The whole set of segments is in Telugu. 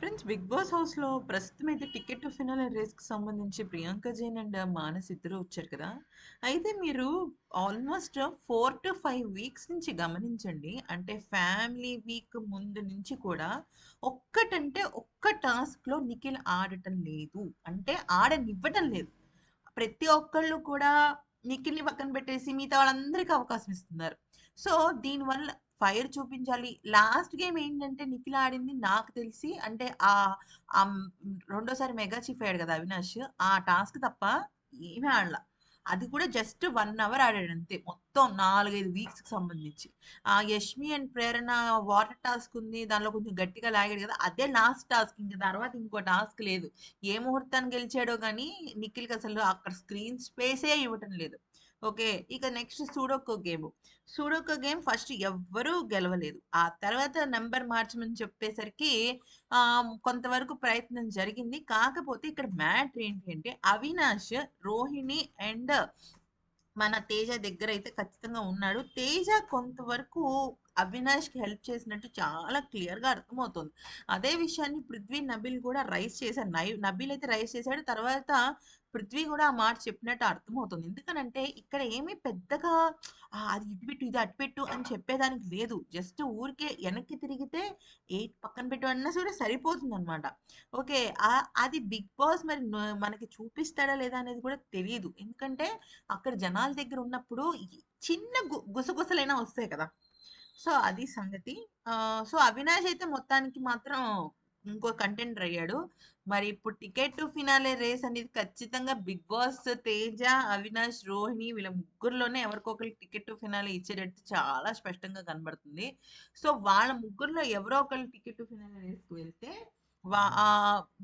ఫ్రెండ్స్, 'బిగ్ బాస్' హౌస్‌లో ప్రస్తుతం అయితే టికెట్ టు ఫినాలే రేస్‌కి సంబంధించి ప్రియాంక జైన్ అండ్ మానస్ ఇద్దరు వచ్చారు కదా! అయితే మీరు ఆల్మోస్ట్ 4-5 వీక్స్ నుంచి గమనించండి. అంటే ఫ్యామిలీ వీక్ ముందు నుంచి కూడా ఒక్కటంటే ఒక్క టాస్క్‌లో నిఖిల్ ఆడటం లేదు. అంటే ఆడనివ్వటం లేదు. ప్రతి ఒక్కళ్ళు కూడా నిఖిల్‌ని పక్కన పెట్టేసి మిగతా వాళ్ళందరికి అవకాశం ఇస్తున్నారు. సో, దీనివల్ల ఫైర్ చూపించాలి. లాస్ట్ గేమ్ ఏంటంటే నిఖిల్ ఆడింది నాకు తెలిసి అంటే రెండోసారి మెగా చీఫ్ అయ్యాడు కదా! అవినాష్. ఆ టాస్క్ తప్ప ఏమీ ఆడల. అది కూడా జస్ట్ 1 అవర్ ఆడాడంతే. మొత్తం 4, 5 వీక్స్‌కి సంబంధించి. Yashmi and Prerana water task ఉంది. దానిలో కొంచెం గట్టిగా లాగాడు కదా! అదే లాస్ట్ టాస్క్. ఇంక తర్వాత ఇంకో టాస్క్ లేదు. ఏ ముహూర్తాన్ని గెలిచాడో గానీ నిఖిల్‌కి అసలు అక్కడ స్క్రీన్ స్పేసే ఇవ్వటం లేదు. ఓకే. ఇక next pseudocode game. Pseudocode game first ఎవ్వరూ గెలవలేదు. ఆ తర్వాత నంబర్ మార్చమని చెప్పేసరికి కొంతవరకు ప్రయత్నం జరిగింది. కాకపోతే ఇక్కడ మ్యాటర్ ఏంటి అంటే అవినాష్, రోహిణి అండ్ మన తేజ దగ్గరైతే ఖచ్చితంగా ఉన్నాడు. తేజ కొంతవరకు అవినాష్‌కి హెల్ప్ చేసినట్టు చాలా క్లియర్‌గా అర్థమవుతుంది. అదే విషయాన్ని పృథ్వీ, నబిల్ కూడా రైజ్ చేశారు. నబిల్ అయితే రైజ్ చేశాడు. తర్వాత పృథ్వీ కూడా ఆ మాట చెప్పినట్టు అర్థమవుతుంది. ఎందుకనంటే ఇక్కడ ఏమి పెద్దగా అది ఇటు పెట్టు, ఇది అటు పెట్టు అని చెప్పేదానికి లేదు. జస్ట్ ఊరికే వెనక్కి తిరిగితే పక్కన పెట్టు అన్నా సరే సరిపోతుందనమాట. ఓకే. అది బిగ్ బాస్ మరి మనకి చూపిస్తాడా లేదా అనేది కూడా తెలీదు. ఎందుకంటే అక్కడ జనాల దగ్గర ఉన్నప్పుడు చిన్న గుసగుసలైనా వస్తాయి కదా! సో, అది సంగతి. సో, అవినాష్ అయితే మొత్తానికి మాత్రం ఇంకో కంటెండర్ అయ్యాడు. మరి ఇప్పుడు టికెట్ టు ఫినాలే రేస్ అనేది ఖచ్చితంగా 'బిగ్ బాస్' తేజ, అవినాష్, రోహిణి వీళ్ళ ముగ్గురిలోనే ఎవరికొకరికి టికెట్ టు ఫినాలే ఇచ్చేటట్టు చాలా స్పష్టంగా కనబడుతుంది. సో, వాళ్ళ ముగ్గురిలో ఎవరో ఒకళ్ళు టికెట్ టు ఫినాలే రేస్‌కి వెళ్తే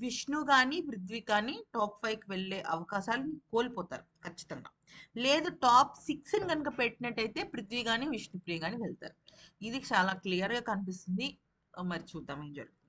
విష్ణు గాని, పృథ్వీ కానీ టాప్ 5కి వెళ్ళే అవకాశాలు కోల్పోతారు ఖచ్చితంగా. లేదు టాప్ 6ని గనుక పెట్టినట్టయితే పృథ్వీ గాని, విష్ణుప్రియ గాని వెళ్తారు. ఇది చాలా క్లియర్‌గా కనిపిస్తుంది. మరి చూద్దాం ఏం జరుగుతుందో.